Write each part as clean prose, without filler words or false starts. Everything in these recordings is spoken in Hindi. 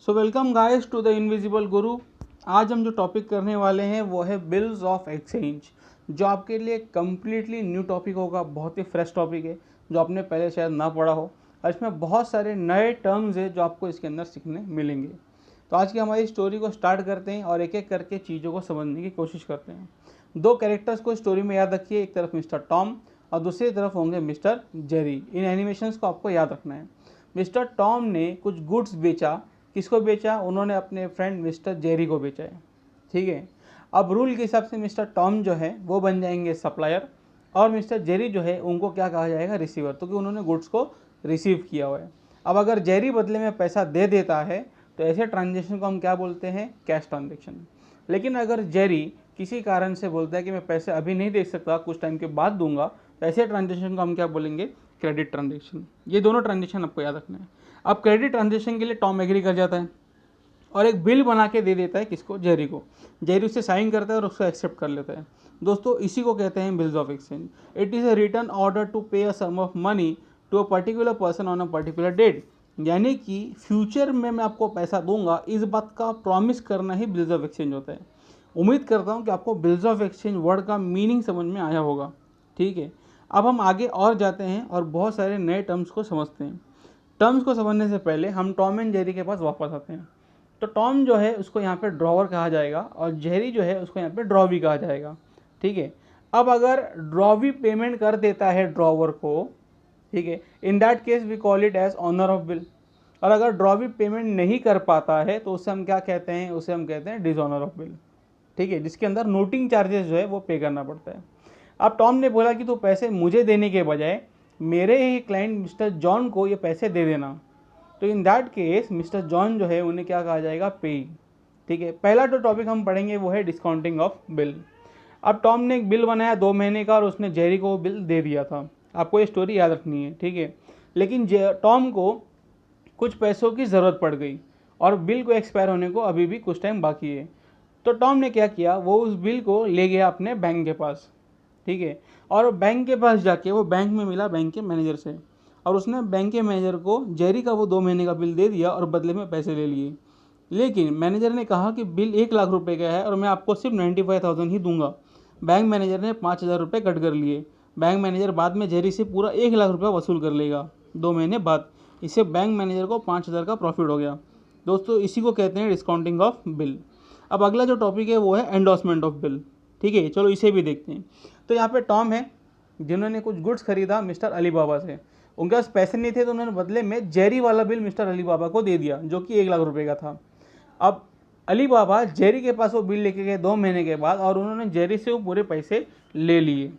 So welcome guys to the invisible guru. आज हम जो टॉपिक करने वाले हैं वो है बिल्स ऑफ एक्सचेंज, जो आपके लिए कम्प्लीटली न्यू टॉपिक होगा। बहुत ही फ्रेश टॉपिक है जो आपने पहले शायद ना पढ़ा हो, और इसमें बहुत सारे नए टर्म्स हैं जो आपको इसके अंदर सीखने मिलेंगे। तो आज की हमारी स्टोरी को स्टार्ट करते हैं और एक एक करके चीज़ों को समझने की कोशिश करते हैं। दो कैरेक्टर्स को स्टोरी में याद रखिए, एक तरफ मिस्टर टॉम और दूसरी तरफ होंगे मिस्टर जेरी। इन एनिमेशंस को आपको याद रखना है। मिस्टर टॉम ने कुछ गुड्स बेचा। किसको बेचा? उन्होंने अपने फ्रेंड मिस्टर जेरी को बेचा है। ठीक है, अब रूल के हिसाब से मिस्टर टॉम जो है वो बन जाएंगे सप्लायर, और मिस्टर जेरी जो है उनको क्या कहा जाएगा? रिसीवर, तो कि उन्होंने गुड्स को रिसीव किया हुआ है। अब अगर जेरी बदले में पैसा दे देता है तो ऐसे ट्रांजेक्शन को हम क्या बोलते हैं? Cash transaction. लेकिन अगर जेरी किसी कारण से बोलता है कि मैं पैसे अभी नहीं दे सकता, कुछ टाइम के बाद दूंगा, तो ऐसे ट्रांजेक्शन को हम क्या बोलेंगे? Credit transaction. ये दोनों ट्रांजेक्शन आपको याद रखना है। अब क्रेडिट ट्रांजेक्शन के लिए टॉम एग्री कर जाता है और एक बिल बना के दे देता है किसको? जेरी को। जेरी उससे साइन करता है और उसको एक्सेप्ट कर लेता है। दोस्तों, इसी को कहते हैं bills of exchange. It is a return order to pay a sum of money to a particular person on a particular date. यानी कि फ्यूचर में मैं आपको पैसा दूंगा, इस बात का प्रॉमिस करना ही बिल्स ऑफ एक्सचेंज होता है। उम्मीद करता हूँ कि आपको बिल्स ऑफ एक्सचेंज वर्ड का मीनिंग समझ में आया होगा। ठीक है, अब हम आगे और जाते हैं और बहुत सारे नए टर्म्स को समझते हैं। टर्म्स को समझने से पहले हम टॉम एंड जेरी के पास वापस आते हैं। तो टॉम जो है उसको यहाँ पे ड्रॉवर कहा जाएगा और जेरी जो है उसको यहाँ पे ड्रॉवी कहा जाएगा। ठीक है, अब अगर ड्रॉवी पेमेंट कर देता है ड्रॉवर को, ठीक है, in that case we call it as honour of bill. और अगर ड्रॉवी पेमेंट नहीं कर पाता है तो उसे हम क्या कहते हैं? उसे हम कहते हैं डिसऑनर ऑफ बिल। ठीक है, जिसके अंदर नोटिंग चार्जेस जो है वो पे करना पड़ता है। अब टॉम ने बोला कि तो पैसे मुझे देने के बजाय मेरे ही क्लाइंट मिस्टर जॉन को ये पैसे दे देना। तो इन दैट केस मिस्टर जॉन जो है उन्हें क्या कहा जाएगा? पे। ठीक है, पहला जो टॉपिक हम पढ़ेंगे वो है डिस्काउंटिंग ऑफ बिल। अब टॉम ने एक बिल बनाया 2 महीने का और उसने जेरी को वो बिल दे दिया था। आपको ये स्टोरी याद रखनी है। ठीक है, लेकिन टॉम को कुछ पैसों की ज़रूरत पड़ गई और बिल को एक्सपायर होने को अभी भी कुछ टाइम बाकी है। तो टॉम ने क्या किया? वो उस बिल को ले गया अपने बैंक के पास। ठीक है, और बैंक के पास जाके वो बैंक में मिला बैंक के मैनेजर से, और उसने बैंक के मैनेजर को जेरी का वो 2 महीने का बिल दे दिया और बदले में पैसे ले लिए। लेकिन मैनेजर ने कहा कि बिल 1 लाख रुपए का है और मैं आपको सिर्फ 95,000 ही दूंगा। बैंक मैनेजर ने 5,000 रुपये कट कर लिए। बैंक मैनेजर बाद में जेरी से पूरा 1 लाख रुपये वसूल कर लेगा 2 महीने बाद। इससे बैंक मैनेजर को 5,000 का प्रॉफिट हो गया। दोस्तों, इसी को कहते हैं डिस्काउंटिंग ऑफ बिल। अब अगला जो टॉपिक है वो है एंडोर्समेंट ऑफ बिल। ठीक है, चलो इसे भी देखते हैं। तो यहाँ पे टॉम है जिन्होंने कुछ गुड्स खरीदा मिस्टर अली बाबा से। उनके पास पैसे नहीं थे तो उन्होंने बदले में जेरी वाला बिल मिस्टर अली बाबा को दे दिया जो कि 1 लाख रुपए का था। अब अली बाबा जेरी के पास वो बिल लेके गए 2 महीने के बाद और उन्होंने जेरी से वो पूरे पैसे ले लिए।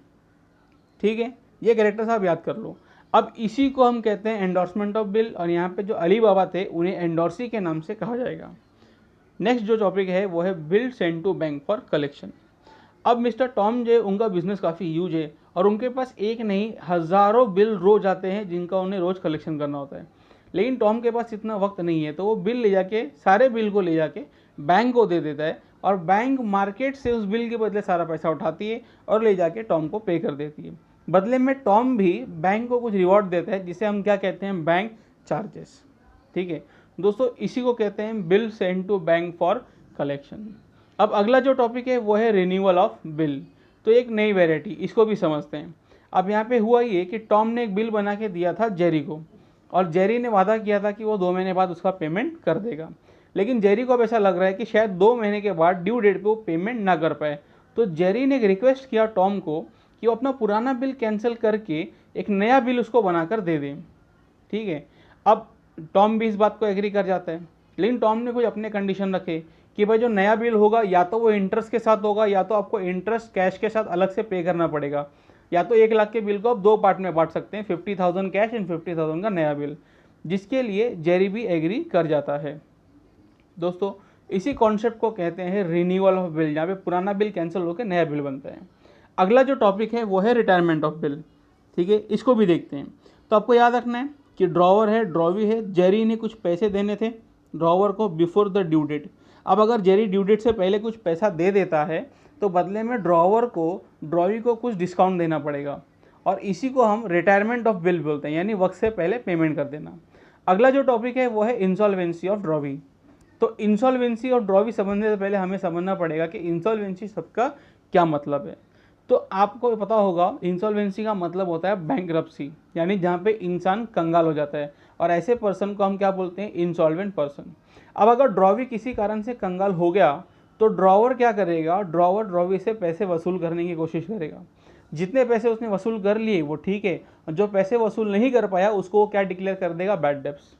ठीक है, ये कैरेक्टर्स आप याद कर लो। अब इसी को हम कहते हैं एंडोर्समेंट ऑफ बिल, और यहाँ पे जो अली बाबा थे उन्हें एंडोर्सी के नाम से कहा जाएगा। नेक्स्ट जो टॉपिक है वो है bill send to bank for collection. अब मिस्टर टॉम जो है उनका बिजनेस काफ़ी ह्यूज है और उनके पास एक नहीं हज़ारों बिल रोज आते हैं जिनका उन्हें रोज़ कलेक्शन करना होता है। लेकिन टॉम के पास इतना वक्त नहीं है, तो वो बिल ले जाके सारे बिल को ले जाके बैंक को दे देता है और बैंक मार्केट से उस बिल के बदले सारा पैसा उठाती है और ले जाके टॉम को पे कर देती है। बदले में टॉम भी बैंक को कुछ रिवॉर्ड देता है जिसे हम क्या कहते हैं? Bank charges. ठीक है दोस्तों, इसी को कहते हैं bill send to bank for collection. अब अगला जो टॉपिक है वो है रिन्यूअल ऑफ बिल। तो एक नई वेराइटी, इसको भी समझते हैं। अब यहाँ पे हुआ ये कि टॉम ने एक बिल बना के दिया था जेरी को, और जेरी ने वादा किया था कि वो 2 महीने बाद उसका पेमेंट कर देगा। लेकिन जेरी को अब ऐसा लग रहा है कि शायद 2 महीने के बाद ड्यू डेट पे वो पेमेंट ना कर पाए। तो जेरी ने एक रिक्वेस्ट किया टॉम को कि वो अपना पुराना बिल कैंसिल करके एक नया बिल उसको बनाकर दे दें। ठीक है, अब टॉम भी इस बात को एग्री कर जाता है, लेकिन टॉम ने कुछ अपने कंडीशन रखे कि भाई जो नया बिल होगा या तो वो इंटरेस्ट के साथ होगा या तो आपको इंटरेस्ट कैश के साथ अलग से पे करना पड़ेगा, या तो 1 लाख के बिल को आप 2 पार्ट में बांट सकते हैं, 50,000 कैश एंड 50,000 का नया बिल, जिसके लिए जेरी भी एग्री कर जाता है। दोस्तों, इसी कॉन्सेप्ट को कहते हैं रिन्यूअल ऑफ बिल, जहाँ पे पुराना बिल कैंसिल होकर नया बिल बनता है। अगला जो टॉपिक है वो है रिटायरमेंट ऑफ बिल। ठीक है, इसको भी देखते हैं। तो आपको याद रखना है कि ड्रॉवर है, ड्रॉवी है। जेरी ने कुछ पैसे देने थे ड्रॉवर को बिफोर द ड्यू डेट। अब अगर जेरी ड्यू डेट से पहले कुछ पैसा दे देता है तो बदले में ड्रॉवर को ड्रॉवी को कुछ डिस्काउंट देना पड़ेगा, और इसी को हम रिटायरमेंट ऑफ बिल बोलते हैं, यानी वक्त से पहले पेमेंट कर देना। अगला जो टॉपिक है वो है इंसॉल्वेंसी ऑफ ड्रॉवी। तो इंसॉल्वेंसी और ड्रॉवी समझने से पहले हमें समझना पड़ेगा कि इंसॉल्वेंसी शब्द का क्या मतलब है। तो आपको पता होगा इंसॉल्वेंसी का मतलब होता है बैंकरप्सी, यानी जहाँ पे इंसान कंगाल हो जाता है, और ऐसे पर्सन को हम क्या बोलते हैं, इंसॉल्वेंट पर्सन। अब अगर ड्रॉवी किसी कारण से कंगाल हो गया तो ड्रॉवर क्या करेगा, ड्रॉवर ड्रॉवी से पैसे वसूल करने की कोशिश करेगा। जितने पैसे उसने वसूल कर लिए वो ठीक है, और जो पैसे वसूल नहीं कर पाया उसको वो क्या डिक्लेयर कर देगा, बैड डेब्ट्स।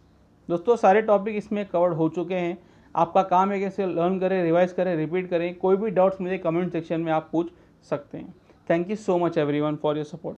दोस्तों सारे टॉपिक इसमें कवर्ड हो चुके हैं। आपका काम है कि इसे लर्न करें, रिवाइज करें, रिपीट करें। कोई भी डाउट्स मुझे कमेंट सेक्शन में आप पूछ सकते हैं। Thank you so much everyone for your support.